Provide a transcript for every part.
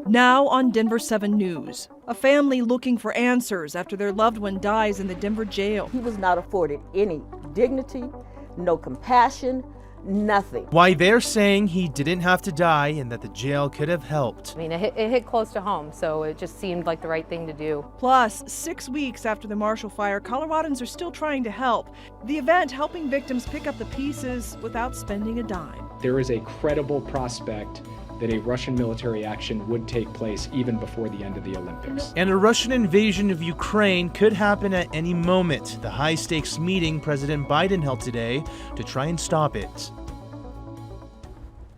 Now on Denver 7 News, a family looking for answers after their loved one dies in the Denver jail. He was not afforded any dignity, no compassion, nothing. Why they're saying he didn't have to die and that the jail could have helped. I mean, it hit close to home, so it just seemed like the right thing to do. Plus, 6 weeks after the Marshall Fire, Coloradans are still trying to help. The event helping victims pick up the pieces without spending a dime. There is a credible prospect that a Russian military action would take place even before the end of the Olympics. And a Russian invasion of Ukraine could happen at any moment. The high-stakes meeting President Biden held today to try and stop it.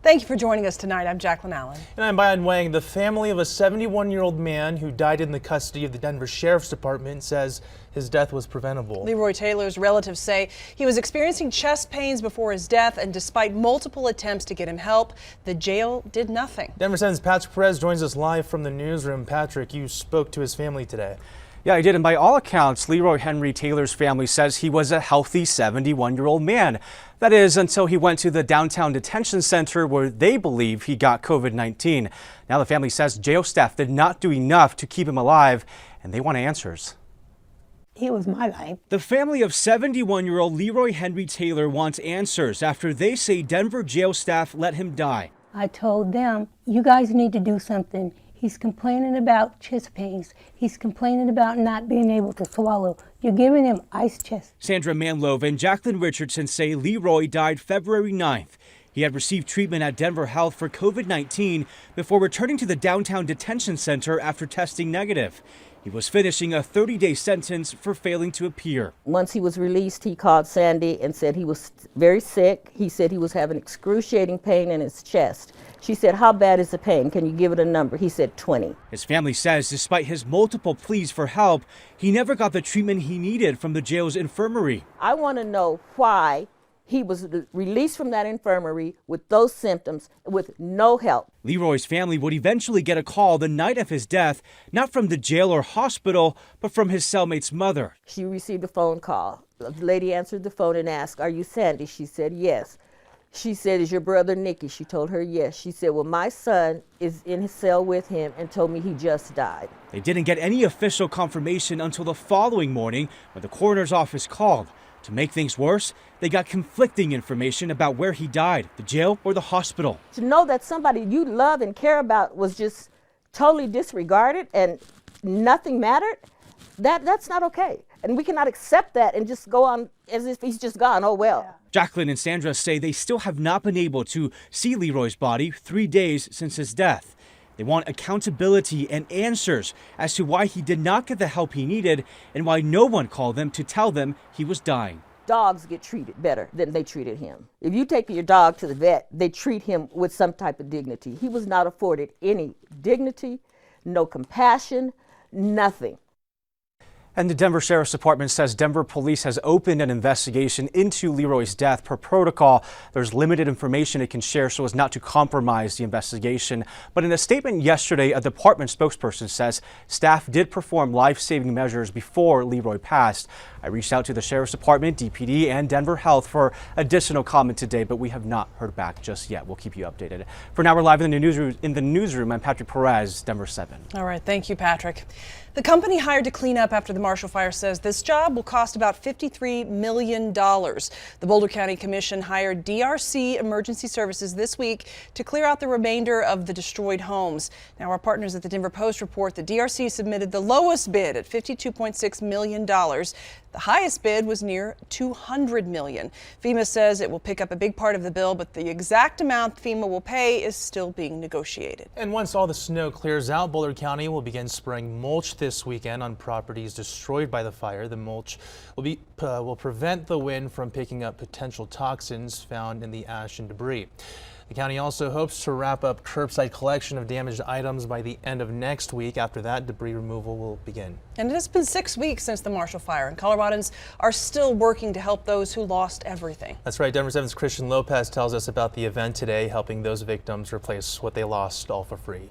Thank you for joining us tonight. I'm Jacqueline Allen. And I'm Byron Wang. The family of a 71-year-old man who died in the custody of the Denver Sheriff's Department says his death was preventable. Leroy Taylor's relatives say he was experiencing chest pains before his death, and despite multiple attempts to get him help, the jail did nothing. Denver 7's Patrick Perez joins us live from the newsroom. Patrick, you spoke to his family today. Yeah, I did, and by all accounts, Leroy Henry Taylor's family says he was a healthy 71-year-old man. That is, until he went to the downtown detention center where they believe he got COVID-19. Now the family says jail staff did not do enough to keep him alive, and they want answers. He was my life. The family of 71-year-old Leroy Henry Taylor wants answers after they say Denver jail staff let him die. I told them, you guys need to do something. He's complaining about chest pains. He's complaining about not being able to swallow. You're giving him ice chest. Sandra Manlove and Jacqueline Richardson say Leroy died February 9th. He had received treatment at Denver Health for COVID-19 before returning to the downtown detention center after testing negative. He was finishing a 30-day sentence for failing to appear. Once he was released, he called Sandy and said he was very sick. He said he was having excruciating pain in his chest. She said, how bad is the pain? Can you give it a number? He said 20. His family says despite his multiple pleas for help, he never got the treatment he needed from the jail's infirmary. I want to know why he was released from that infirmary with those symptoms with no help. Leroy's family would eventually get a call the night of his death, not from the jail or hospital, but from his cellmate's mother. She received a phone call. The lady answered the phone and asked, are you Sandy? She said, yes. She said, is your brother Nicky? She told her yes. She said, well, my son is in his cell with him and told me he just died. They didn't get any official confirmation until the following morning when the coroner's office called. To make things worse, they got conflicting information about where he died, the jail or the hospital. To know that somebody you love and care about was just totally disregarded and nothing mattered, that's not okay. And we cannot accept that and just go on as if he's just gone, oh well. Yeah. Jacqueline and Sandra say they still have not been able to see Leroy's body 3 days since his death. They want accountability and answers as to why he did not get the help he needed and why no one called them to tell them he was dying. Dogs get treated better than they treated him. If you take your dog to the vet, they treat him with some type of dignity. He was not afforded any dignity, no compassion, nothing. And the Denver Sheriff's Department says Denver police has opened an investigation into Leroy's death per protocol. There's limited information it can share so as not to compromise the investigation. But in a statement yesterday, a department spokesperson says staff did perform life-saving measures before Leroy passed. I reached out to the Sheriff's Department, DPD, and Denver Health for additional comment today, but we have not heard back just yet. We'll keep you updated. For now, we're live in the newsroom. I'm Patrick Perez, Denver 7. All right, thank you, Patrick. The company hired to clean up after the Marshall Fire says this job will cost about $53 million. The Boulder County Commission hired DRC Emergency Services this week to clear out the remainder of the destroyed homes. Now, our partners at the Denver Post report that DRC submitted the lowest bid at $52.6 million. The highest bid was near $200 million. FEMA says it will pick up a big part of the bill, but the exact amount FEMA will pay is still being negotiated. And once all the snow clears out, Boulder County will begin spraying mulch this weekend on properties destroyed by the fire. The mulch will prevent the wind from picking up potential toxins found in the ash and debris. The county also hopes to wrap up curbside collection of damaged items by the end of next week. After that, debris removal will begin. And it has been 6 weeks since the Marshall Fire, and Coloradans are still working to help those who lost everything. That's right. Denver 7's Christian Lopez tells us about the event today, helping those victims replace what they lost, all for free.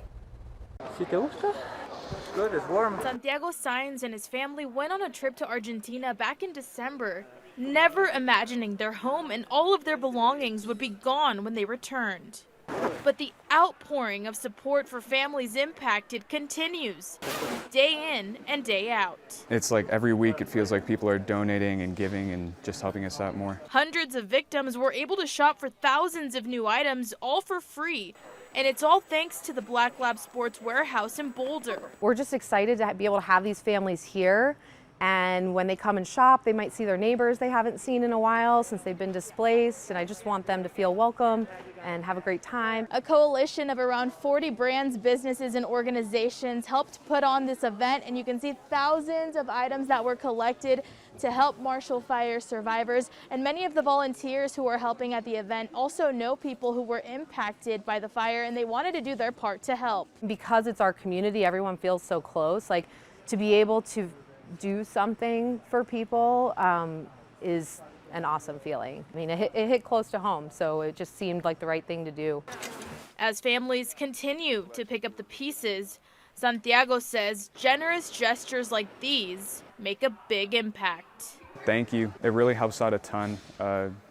Good, it's warm. Santiago Sainz and his family went on a trip to Argentina back in December, never imagining their home and all of their belongings would be gone when they returned. But the outpouring of support for families impacted continues, day in and day out. It's like every week it feels like people are donating and giving and just helping us out more. Hundreds of victims were able to shop for thousands of new items, all for free. And it's all thanks to the Black Lab Sports Warehouse in Boulder. We're just excited to be able to have these families here. And when they come and shop, they might see their neighbors they haven't seen in a while since they've been displaced. And I just want them to feel welcome and have a great time. A coalition of around 40 brands, businesses, and organizations helped put on this event. And you can see thousands of items that were collected to help Marshall Fire survivors. And many of the volunteers who are helping at the event also know people who were impacted by the fire, and they wanted to do their part to help. Because it's our community, everyone feels so close. Like, to be able to do something for people is an awesome feeling. I mean, it hit close to home, so it just seemed like the right thing to do. As families continue to pick up the pieces, Santiago says generous gestures like these make a big impact. Thank you. It really helps out a ton,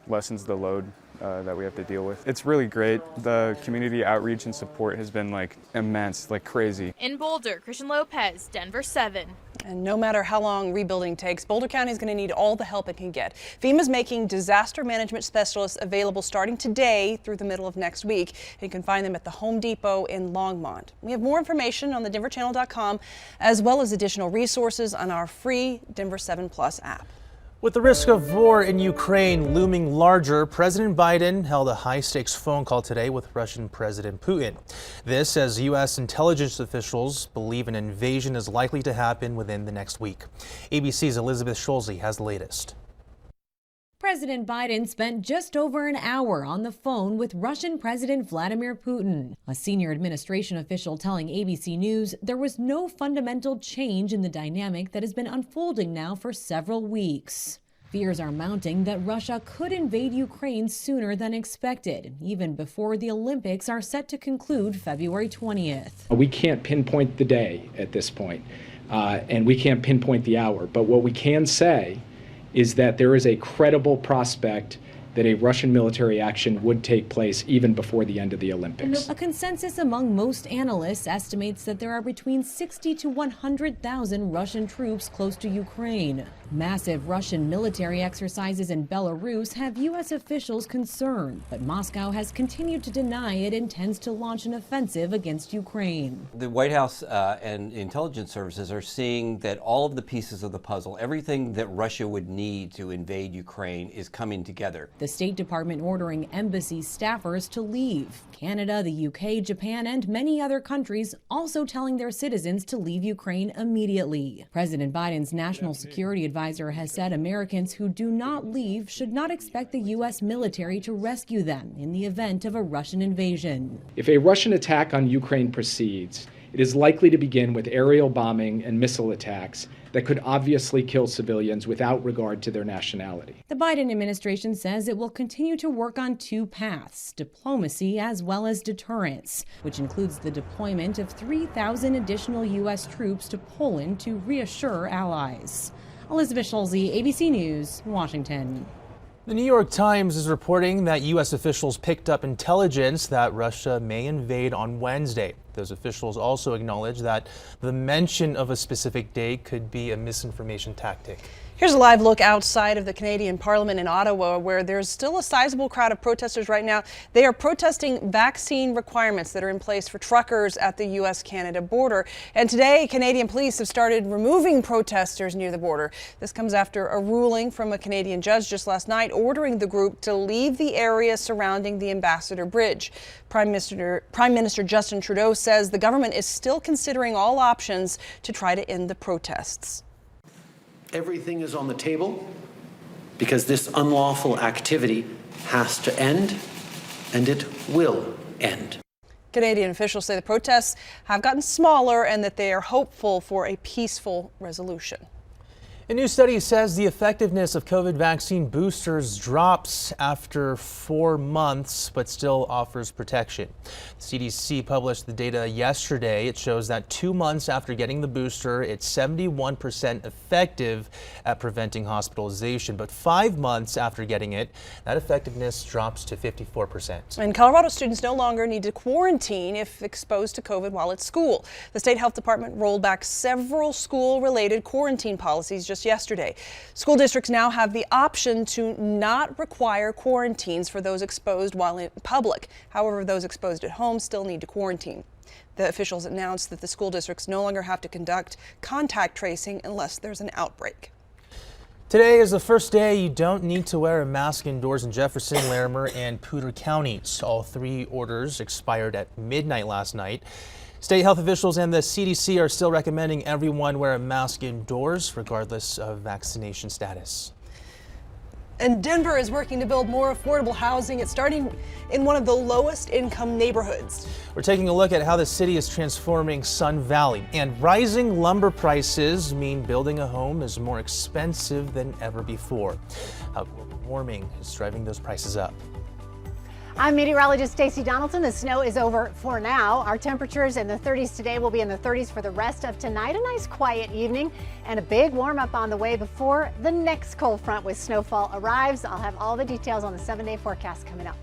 lessens the load that we have to deal with. It's really great. The community outreach and support has been like immense, like crazy. In Boulder, Christian Lopez, Denver 7. And no matter how long rebuilding takes, Boulder County is going to need all the help it can get. FEMA's making disaster management specialists available starting today through the middle of next week. And you can find them at the Home Depot in Longmont. We have more information on the denverchannel.com, as well as additional resources on our free Denver 7 Plus app. With the risk of war in Ukraine looming larger, President Biden held a high-stakes phone call today with Russian President Putin. This as U.S. intelligence officials believe an invasion is likely to happen within the next week. ABC's Elizabeth Scholze has the latest. President Biden spent just over an hour on the phone with Russian President Vladimir Putin. A senior administration official telling ABC News there was no fundamental change in the dynamic that has been unfolding now for several weeks. Fears are mounting that Russia could invade Ukraine sooner than expected, even before the Olympics are set to conclude February 20th. We can't pinpoint the day at this point, and we can't pinpoint the hour, but what we can say is that there is a credible prospect that a Russian military action would take place even before the end of the Olympics. A consensus among most analysts estimates that there are between 60 to 100,000 Russian troops close to Ukraine. Massive Russian military exercises in Belarus have U.S. officials concerned, but Moscow has continued to deny it intends to launch an offensive against Ukraine. The White House and intelligence services are seeing that all of the pieces of the puzzle, everything that Russia would need to invade Ukraine, is coming together. The State Department ordering embassy staffers to leave. Canada, the UK, Japan, and many other countries also telling their citizens to leave Ukraine immediately. President Biden's national security advisor has said Americans who do not leave should not expect the U.S. military to rescue them in the event of a Russian invasion. If a Russian attack on Ukraine proceeds, it is likely to begin with aerial bombing and missile attacks that could obviously kill civilians without regard to their nationality. The Biden administration says it will continue to work on two paths, diplomacy as well as deterrence, which includes the deployment of 3,000 additional U.S. troops to Poland to reassure allies. Elizabeth Scholze, ABC News, Washington. The New York Times is reporting that U.S. officials picked up intelligence that Russia may invade on Wednesday. Those officials also acknowledge that the mention of a specific date could be a misinformation tactic. Here's a live look outside of the Canadian Parliament in Ottawa, where there's still a sizable crowd of protesters right now. They are protesting vaccine requirements that are in place for truckers at the U.S.-Canada border. And today, Canadian police have started removing protesters near the border. This comes after a ruling from a Canadian judge just last night ordering the group to leave the area surrounding the Ambassador Bridge. Prime Minister Justin Trudeau says the government is still considering all options to try to end the protests. Everything is on the table because this unlawful activity has to end, and it will end. Canadian officials say the protests have gotten smaller and that they are hopeful for a peaceful resolution. A new study says the effectiveness of COVID vaccine boosters drops after 4 months, but still offers protection. The CDC published the data yesterday. It shows that 2 months after getting the booster, it's 71% effective at preventing hospitalization. But 5 months after getting it, that effectiveness drops to 54%. And Colorado students no longer need to quarantine if exposed to COVID while at school. The state health department rolled back several school-related quarantine policies just yesterday. School districts now have the option to not require quarantines for those exposed while in public. However, those exposed at home still need to quarantine. The officials announced that the school districts no longer have to conduct contact tracing unless there's an outbreak. Today is the first day you don't need to wear a mask indoors in Jefferson, Larimer, and Poudre counties. All 3 orders expired at midnight last night. State health officials and the CDC are still recommending everyone wear a mask indoors, regardless of vaccination status. And Denver is working to build more affordable housing. It's starting in one of the lowest income neighborhoods. We're taking a look at how the city is transforming Sun Valley. And rising lumber prices mean building a home is more expensive than ever before. How global warming is driving those prices up. I'm meteorologist Stacey Donaldson. The snow is over for now. Our temperatures in the 30s today will be in the 30s for the rest of tonight. A nice quiet evening and a big warm up on the way before the next cold front with snowfall arrives. I'll have all the details on the 7-day forecast coming up.